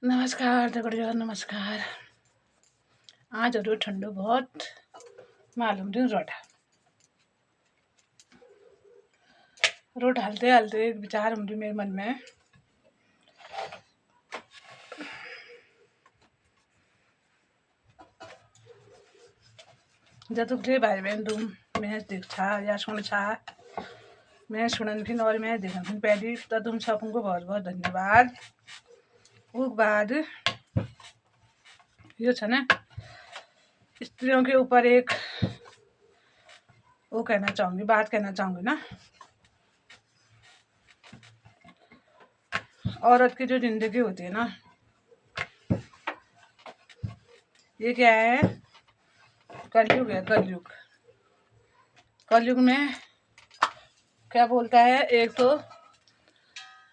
नमस्कार दगड़ियों, नमस्कार। आज और ठंडो बहुत मालूम दिन रोट हलते हलते एक विचार उमड़ी मेरे मन में। जब तुझे भाई बहन तुम मैं देख छा या सुन छा मैं सुनन फिन और मैं देखन फिन पहली तो तुम सबको बहुत बहुत धन्यवाद। उसके बाद यो छ ना स्त्रियों के ऊपर एक वो कहना चाहूँगी, बात कहना चाहूँगी ना। औरत की जो जिंदगी होती है ना, ये क्या है, कलयुग है। कलयुग कलयुग में क्या बोलता है, एक तो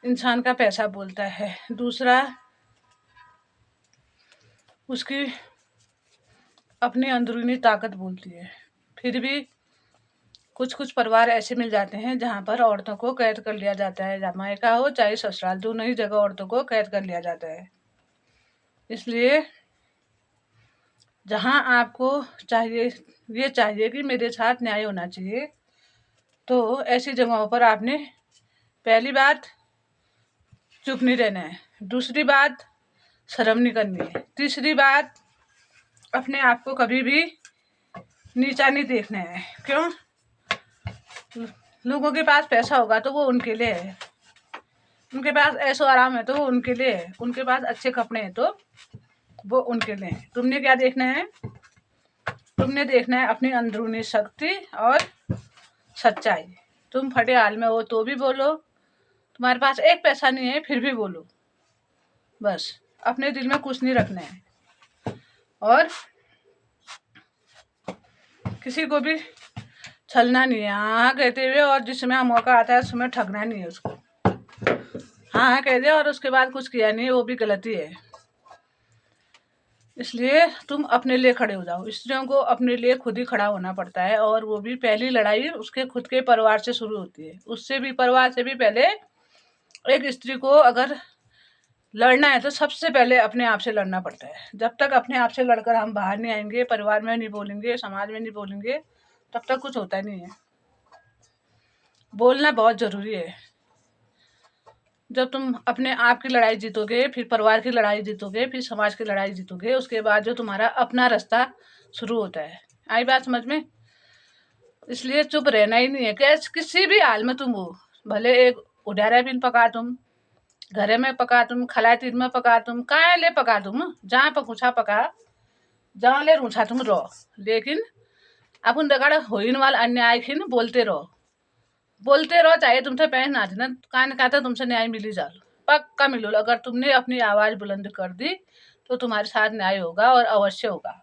इंसान का पैसा बोलता है, दूसरा उसकी अपनी अंदरूनी ताकत बोलती है। फिर भी कुछ कुछ परिवार ऐसे मिल जाते हैं जहाँ पर औरतों को कैद कर लिया जाता है, मायका हो चाहे ससुराल, दोनों ही जगह औरतों को कैद कर लिया जाता है। इसलिए जहाँ आपको ये चाहिए कि मेरे साथ न्याय होना चाहिए, तो ऐसी जगहों पर आपने पहली बात चुप नहीं रहना है, दूसरी बात शर्म नहीं करनी है, तीसरी बात अपने आप को कभी भी नीचा नहीं देखना है। क्यों? लोगों के पास पैसा होगा तो वो उनके लिए है, उनके पास ऐशो आराम है तो वो उनके लिए है, उनके पास अच्छे कपड़े हैं तो वो उनके लिए है। तुमने क्या देखना है? तुमने देखना है अपनी अंदरूनी शक्ति और सच्चाई। तुम फटे हाल में हो तो भी बोलो, तुम्हारे पास एक पैसा नहीं है फिर भी बोलो, बस अपने दिल में कुछ नहीं रखना है और किसी को भी छलना नहीं है। हाँ कहते हुए और जिसमें मौका आता है उसमें ठगना नहीं है उसको। हाँ कह दे और उसके बाद कुछ किया नहीं है, वो भी गलती है। इसलिए तुम अपने लिए खड़े हो जाओ। स्त्रियों को अपने लिए खुद ही खड़ा होना पड़ता है, और वो भी पहली लड़ाई उसके खुद के परिवार से शुरू होती है। उससे भी, परिवार से भी पहले एक स्त्री को अगर लड़ना है तो सबसे पहले अपने आप से लड़ना पड़ता है। जब तक अपने आप से लड़कर हम बाहर नहीं आएंगे, परिवार में नहीं बोलेंगे, समाज में नहीं बोलेंगे, तब तक कुछ होता नहीं है। बोलना बहुत जरूरी है। जब तुम अपने आप की लड़ाई जीतोगे, फिर परिवार की लड़ाई जीतोगे, फिर समाज की लड़ाई जीतोगे, उसके बाद जो तुम्हारा अपना रास्ता शुरू होता है। आई बात समझ में? इसलिए चुप रहना ही नहीं है। किसी भी हाल में तुम हो, भले एक उडारा बिन पका तुम, घरे में पका तुम, खला तीर में पका तुम, कहाँ ले पका तुम, जहाँ पकुछा पका, जहाँ ले रूछा तुम रहो, लेकिन अपन दगाड़ होइन वाल अन्याय खिन बोलते रहो, चाहे तुमसे पैसे ना थे ना, कान कहते तुमसे न्याय मिली जालो, पक्का मिलो। अगर तुमने अपनी आवाज बुलंद कर दी तो तुम्हारे साथ न्याय होगा और अवश्य होगा।